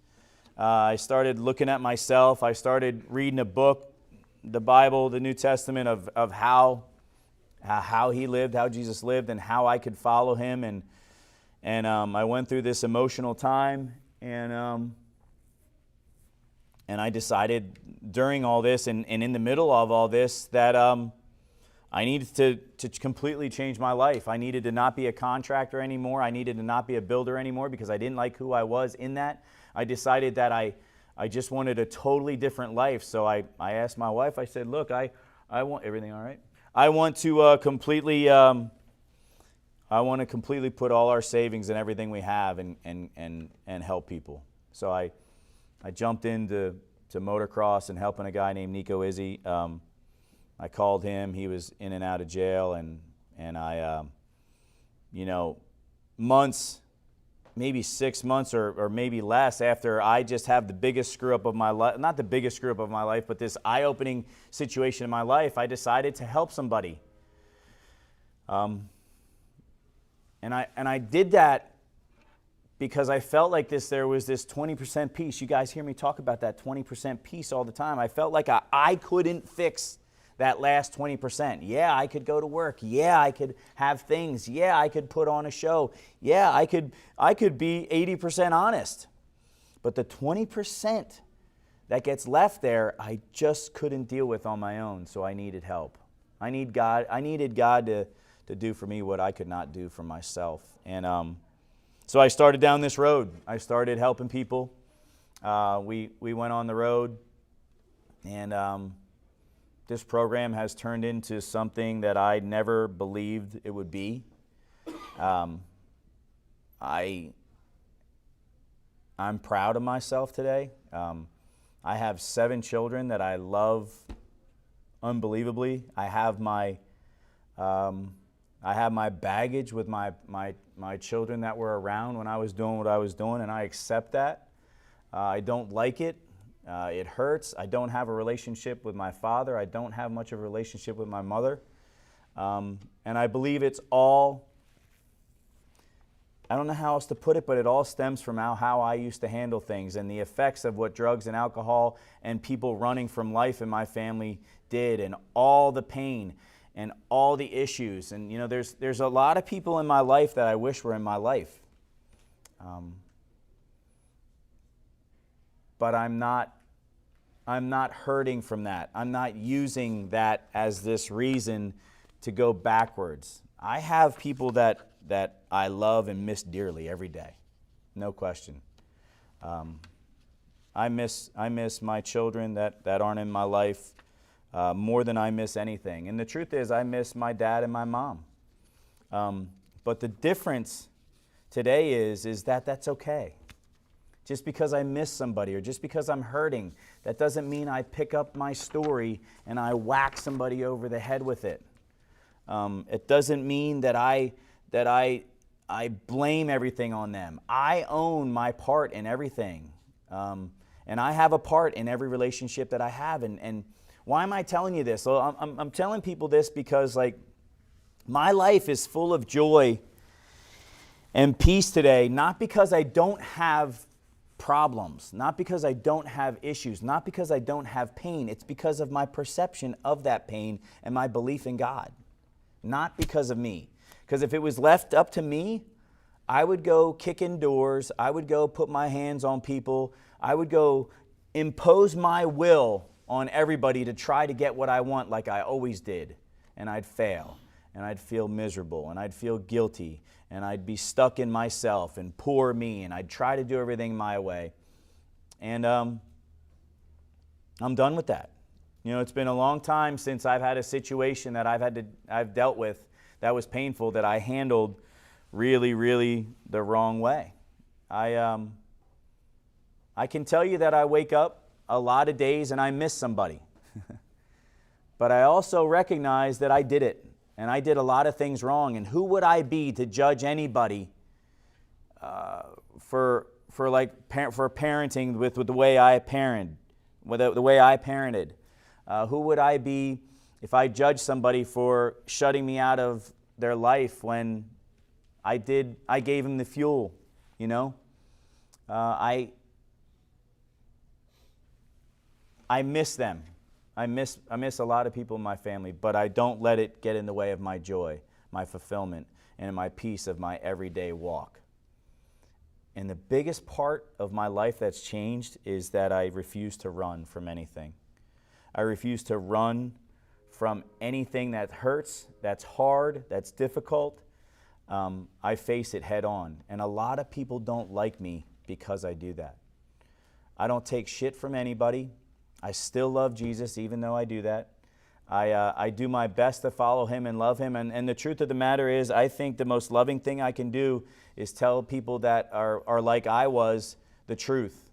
Speaker 1: I started looking at myself. I started reading a book, the Bible, the New Testament, of how he lived, how Jesus lived, and how I could follow him. And I went through this emotional time, and I decided during all this and in the middle of all this that I needed to completely change my life. I needed to not be a contractor anymore. I needed to not be a builder anymore because I didn't like who I was in that. I decided that I just wanted a totally different life. So I asked my wife, I said, look, I want, everything all right? I want to completely put all our savings and everything we have and help people. So I jumped into motocross and helping a guy named Nico Izzy. I called him. He was in and out of jail, and I, months, maybe 6 months or maybe less after I just have the biggest screw up of my life, not the biggest screw up of my life, but this eye-opening situation in my life, I decided to help somebody. And I did that because I felt like there was this 20% piece. You guys hear me talk about that 20% piece all the time. I felt like I couldn't fix that last 20%. Yeah, I could go to work. Yeah, I could have things. Yeah, I could put on a show. Yeah, I could be 80% honest. But the 20% that gets left there, I just couldn't deal with on my own, so I needed help. I needed God to do for me what I could not do for myself. And so I started down this road. I started helping people. We went on the road, and this program has turned into something that I never believed it would be. I'm proud of myself today. I have 7 children that I love unbelievably. I have my baggage with my children that were around when I was doing what I was doing, and I accept that. I don't like it. It hurts. I don't have a relationship with my father. I don't have much of a relationship with my mother. And I believe it's all, I don't know how else to put it, but it all stems from how I used to handle things and the effects of what drugs and alcohol and people running from life in my family did, and all the pain and all the issues. And there's a lot of people in my life that I wish were in my life. But I'm not hurting from that. I'm not using that as this reason to go backwards. I have people that I love and miss dearly every day, no question. I miss my children that aren't in my life more than I miss anything. And the truth is, I miss my dad and my mom. But the difference today is that that's okay. Just because I miss somebody or just because I'm hurting, that doesn't mean I pick up my story and I whack somebody over the head with it. It doesn't mean that I blame everything on them. I own my part in everything. And I have a part in every relationship that I have. And why am I telling you this? Well, I'm telling people this because, my life is full of joy and peace today, not because I don't have problems, not because I don't have issues, not because I don't have pain. It's because of my perception of that pain and my belief in God, not because of me. Because if it was left up to me, I would go kicking doors, I would go put my hands on people, I would go impose my will on everybody to try to get what I want like I always did, and I'd fail, and I'd feel miserable, and I'd feel guilty, and I'd be stuck in myself, and poor me, and I'd try to do everything my way. And I'm done with that. It's been a long time since I've had a situation that I've dealt with that was painful, that I handled really, really the wrong way. I can tell you that I wake up a lot of days and I miss somebody. But I also recognize that I did it. And I did a lot of things wrong. And who would I be to judge anybody for parenting with the way I parented, the way I parented? Who would I be if I judged somebody for shutting me out of their life when I gave them the fuel? I miss them. I miss a lot of people in my family, but I don't let it get in the way of my joy, my fulfillment, and my peace of my everyday walk. And the biggest part of my life that's changed is that I refuse to run from anything. I refuse to run from anything that hurts, that's hard, that's difficult. I face it head on. And a lot of people don't like me because I do that. I don't take shit from anybody. I still love Jesus even though I do that. I do my best to follow him and love him. And the truth of the matter is, I think the most loving thing I can do is tell people that are like I was the truth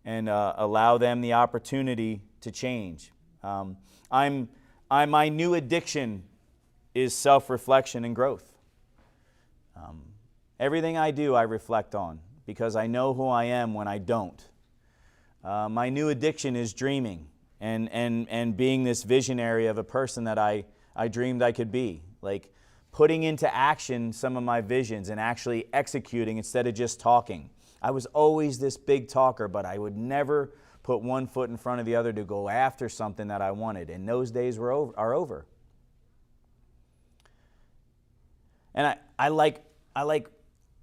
Speaker 1: and allow them the opportunity to change. My new addiction is self-reflection and growth. Everything I do, I reflect on because I know who I am when I don't. My new addiction is dreaming and being this visionary of a person that I dreamed I could be. Like putting into action some of my visions and actually executing instead of just talking. I was always this big talker, but I would never put one foot in front of the other to go after something that I wanted. And those days are over. And I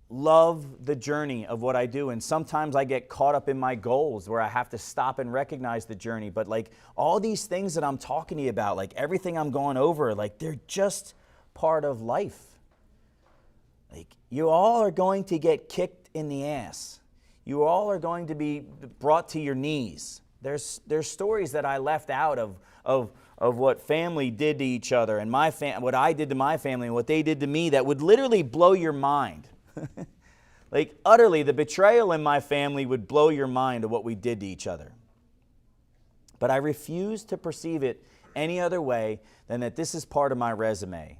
Speaker 1: love the journey of what I do. And sometimes I get caught up in my goals where I have to stop and recognize the journey. But like all these things that I'm talking to you about, like everything I'm going over, like they're just part of life. Like you all are going to get kicked in the ass. You all are going to be brought to your knees. There's stories that I left out of what family did to each other and what I did to my family and what they did to me that would literally blow your mind. Like utterly, the betrayal in my family would blow your mind of what we did to each other. But I refuse to perceive it any other way than that this is part of my resume.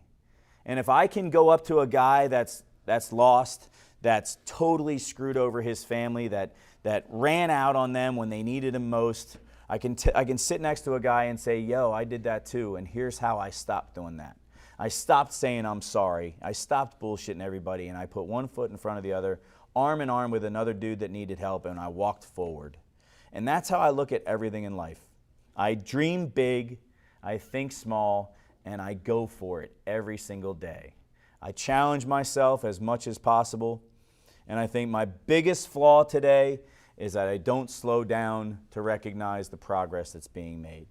Speaker 1: And if I can go up to a guy that's lost, that's totally screwed over his family, that ran out on them when they needed him most, I can sit next to a guy and say, yo, I did that too, and here's how I stopped doing that. I stopped saying I'm sorry. I stopped bullshitting everybody, and I put one foot in front of the other, arm in arm with another dude that needed help, and I walked forward. And that's how I look at everything in life. I dream big, I think small, and I go for it every single day. I challenge myself as much as possible, and I think my biggest flaw today is that I don't slow down to recognize the progress that's being made.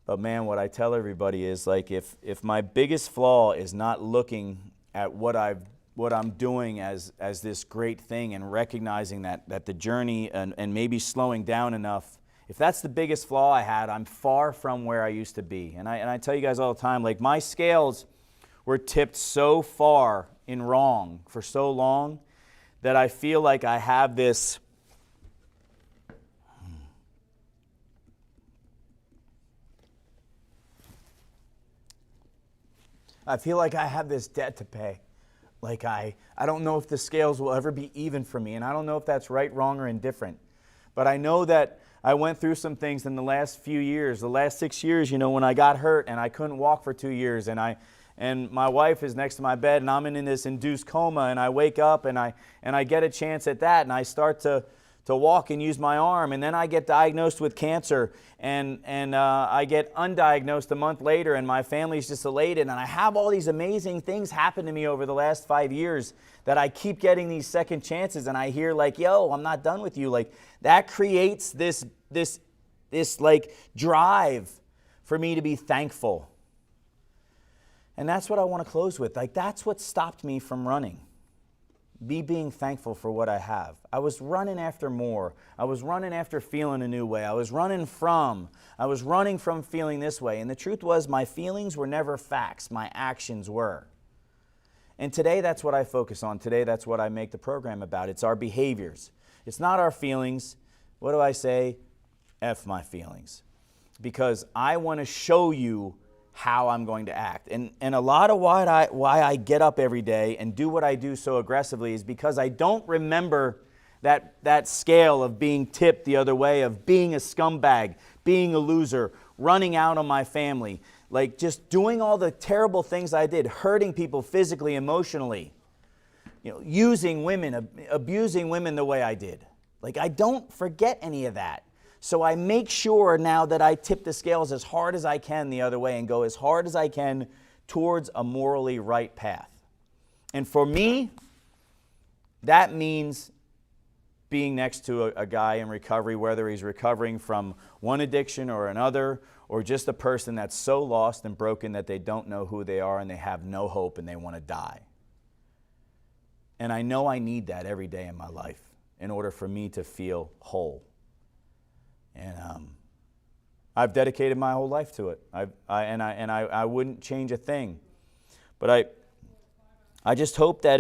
Speaker 1: But man, what I tell everybody is like if my biggest flaw is not looking at what I'm doing as this great thing and recognizing that the journey and maybe slowing down enough, if that's the biggest flaw I had, I'm far from where I used to be. And I tell you guys all the time, like my scales were tipped so far in wrong for so long that I feel like I have this debt to pay. Like I don't know if the scales will ever be even for me, and I don't know if that's right, wrong, or indifferent. But I know that I went through some things in the last few years, the last 6 years, when I got hurt and I couldn't walk for 2 years, and my wife is next to my bed and I'm in this induced coma, and I wake up and I get a chance at that, and I start to walk and use my arm, and then I get diagnosed with cancer, and I get undiagnosed a month later, and my family's just elated, and I have all these amazing things happen to me over the last 5 years that I keep getting these second chances, and I hear like, yo, I'm not done with you. Like that creates this like drive for me to be thankful. And that's what I want to close with. Like that's what stopped me from running. Being thankful for what I have. I was running after more. I was running after feeling a new way. I was running from feeling this way. And the truth was my feelings were never facts. My actions were. And today that's what I focus on. Today that's what I make the program about. It's our behaviors. It's not our feelings. What do I say? F my feelings. Because I want to show you how I'm going to act. And a lot of why I get up every day and do what I do so aggressively is because I don't remember that scale of being tipped the other way, of being a scumbag, being a loser, running out on my family, like just doing all the terrible things I did, hurting people physically, emotionally, using women, abusing women the way I did. Like I don't forget any of that. So I make sure now that I tip the scales as hard as I can the other way and go as hard as I can towards a morally right path. And for me, that means being next to a guy in recovery, whether he's recovering from one addiction or another, or just a person that's so lost and broken that they don't know who they are and they have no hope and they want to die. And I know I need that every day in my life in order for me to feel whole. And I've dedicated my whole life to it. I wouldn't change a thing. But I just hope that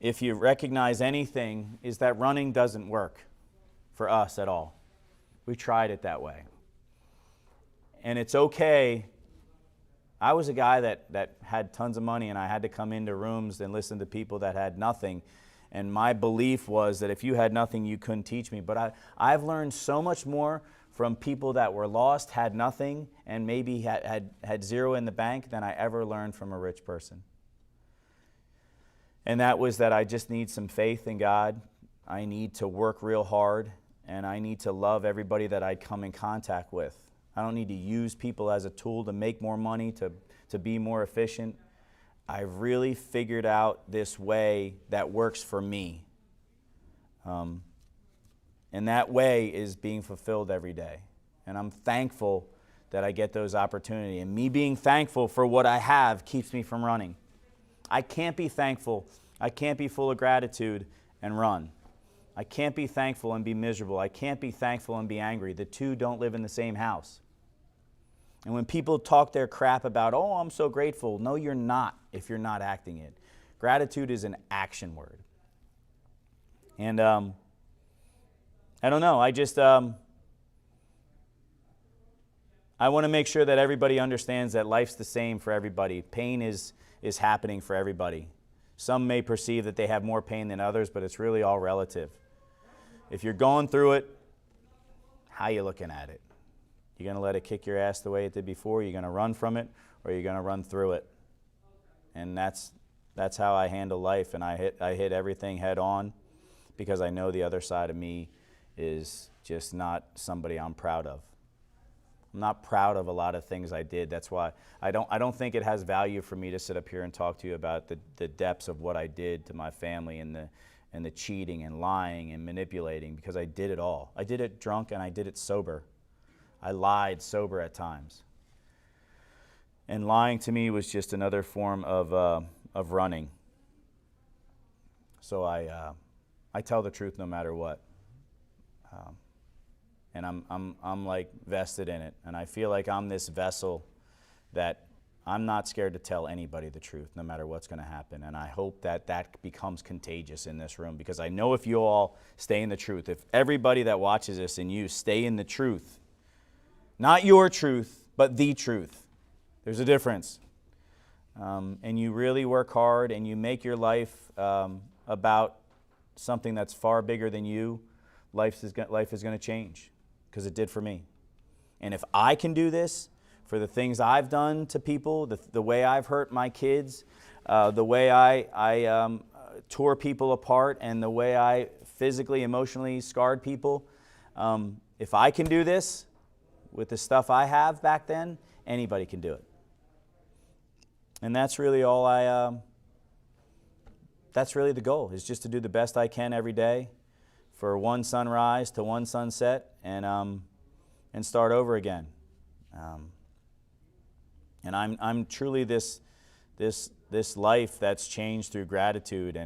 Speaker 1: if you recognize anything, is that running doesn't work for us at all. We tried it that way. And it's okay. I was a guy that had tons of money, and I had to come into rooms and listen to people that had nothing. And my belief was that if you had nothing, you couldn't teach me. But I've learned so much more from people that were lost, had nothing, and maybe had zero in the bank than I ever learned from a rich person. And that was that I just need some faith in God. I need to work real hard, and I need to love everybody that I come in contact with. I don't need to use people as a tool to make more money, to be more efficient. I've really figured out this way that works for me. And that way is being fulfilled every day. And I'm thankful that I get those opportunities. And me being thankful for what I have keeps me from running. I can't be thankful. I can't be full of gratitude and run. I can't be thankful and be miserable. I can't be thankful and be angry. The two don't live in the same house. And when people talk their crap about, oh, I'm so grateful, no, you're not if you're not acting it. Gratitude is an action word. And I don't know, I want to make sure that everybody understands that life's the same for everybody. Pain is happening for everybody. Some may perceive that they have more pain than others, but it's really all relative. If you're going through it, how you looking at it? You're going to let it kick your ass the way it did before? You're going to run from it, or you're going to run through it? And that's how I handle life, and I hit everything head on because I know the other side of me is just not somebody I'm proud of. I'm not proud of a lot of things I did. That's why I don't think it has value for me to sit up here and talk to you about the depths of what I did to my family and the cheating and lying and manipulating, because I did it all. I did it drunk and I did it sober. I lied sober at times. And lying to me was just another form of running. So I tell the truth no matter what. And I'm like vested in it. And I feel like I'm this vessel that I'm not scared to tell anybody the truth, no matter what's going to happen. And I hope that that becomes contagious in this room, because I know if you all stay in the truth, if everybody that watches this and you stay in the truth, not your truth, but the truth, there's a difference. And you really work hard and you make your life about something that's far bigger than you, life is going to change, because it did for me. And if I can do this for the things I've done to people, the way I've hurt my kids, the way I tore people apart, and the way I physically, emotionally scarred people, if I can do this with the stuff I have back then, anybody can do it. And that's really all that's really the goal, is just to do the best I can every day, for one sunrise to one sunset, and start over again. And I'm truly this life that's changed through gratitude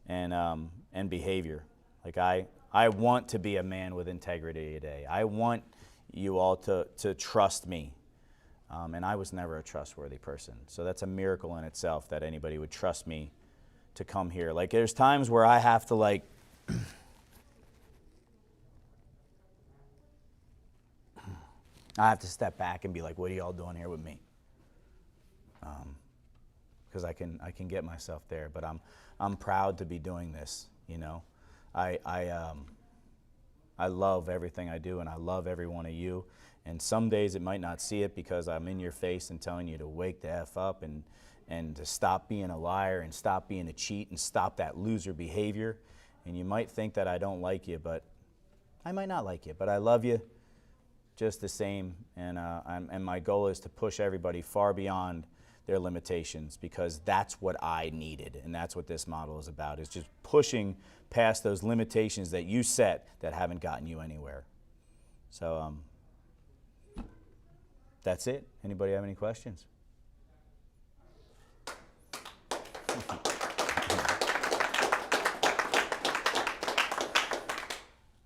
Speaker 1: and behavior. Like I want to be a man with integrity today. I want you all to trust me. And I was never a trustworthy person. So that's a miracle in itself that anybody would trust me to come here. Like, there's times where I have to I have to step back and be like, what are y'all doing here with me? Because I can get myself there, but I'm proud to be doing this. You know, I love everything I do, and I love every one of you. And some days it might not see it because I'm in your face and telling you to wake the F up and to stop being a liar and stop being a cheat and stop that loser behavior. And you might think that I don't like you, but I might not like you, but I love you just the same. And my goal is to push everybody far beyond their limitations, because that's what I needed, and that's what this model is about, is just pushing past those limitations that you set that haven't gotten you anywhere. So that's it. Anybody have any questions?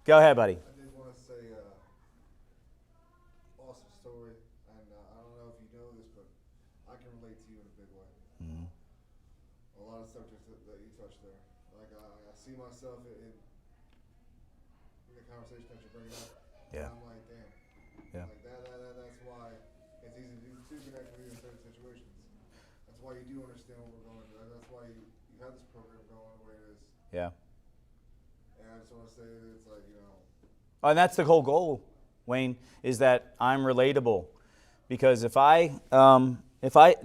Speaker 1: Go ahead, buddy.
Speaker 3: I did want to say, awesome story, and I don't know if you know this, but I can relate to you in a big way.
Speaker 1: Mhm.
Speaker 3: A lot of subjects that you touched there. Like, I see myself in the conversation that you're bringing up.
Speaker 1: Yeah.
Speaker 3: And I'm like, damn.
Speaker 1: Yeah.
Speaker 3: Like, that's why it's easy to connect with you in certain situations. That's why you do understand what we're going through. That's why you have this program going the way it is.
Speaker 1: Yeah.
Speaker 3: And I just want to say that it's like, you know,
Speaker 1: And that's the whole goal, Wayne, is that I'm relatable. Because if I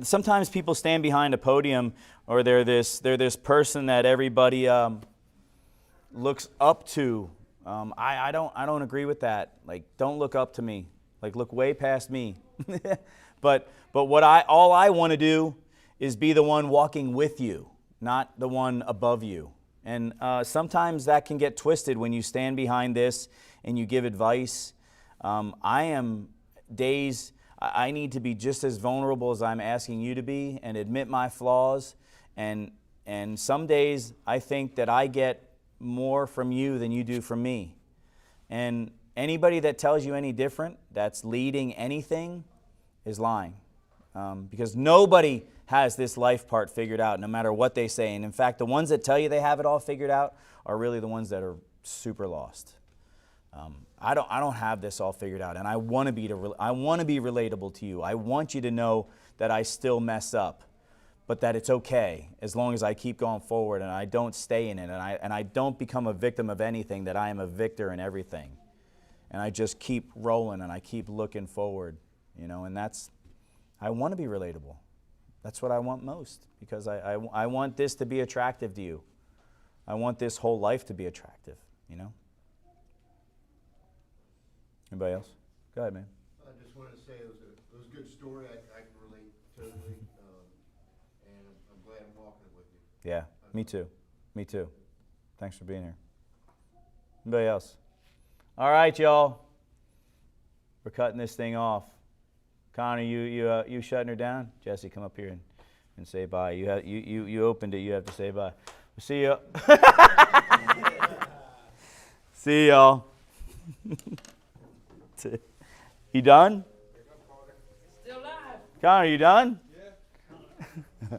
Speaker 1: sometimes people stand behind a podium, or they're this person that everybody looks up to. I don't agree with that. Like, don't look up to me. Like, look way past me. But all I want to do is be the one walking with you, not the one above you. And sometimes that can get twisted when you stand behind this and you give advice. I need to be just as vulnerable as I'm asking you to be, and admit my flaws. And some days I think that I get more from you than you do from me. And anybody that tells you any different, that's leading anything, is lying. Because nobody has this life part figured out, no matter what they say. And in fact, the ones that tell you they have it all figured out are really the ones that are super lost. I don't have this all figured out, and I want to be relatable to you. I want you to know that I still mess up, but that it's okay as long as I keep going forward and I don't stay in it, and I don't become a victim of anything, that I am a victor in everything. And I just keep rolling and I keep looking forward, and I want to be relatable. That's what I want most, because I want this to be attractive to you. I want this whole life to be attractive, Anybody else? Go ahead, man.
Speaker 4: I just wanted to say it was a good story. I can relate totally, and I'm glad I'm walking it with you.
Speaker 1: Yeah, me too. Me too. Thanks for being here. Anybody else? All right, y'all. We're cutting this thing off. Connor, you shutting her down? Jesse, come up here and say bye. You opened it. You have to say bye. We'll see you. See y'all. You done?
Speaker 2: Still live.
Speaker 1: Connor, you done?
Speaker 3: yeah.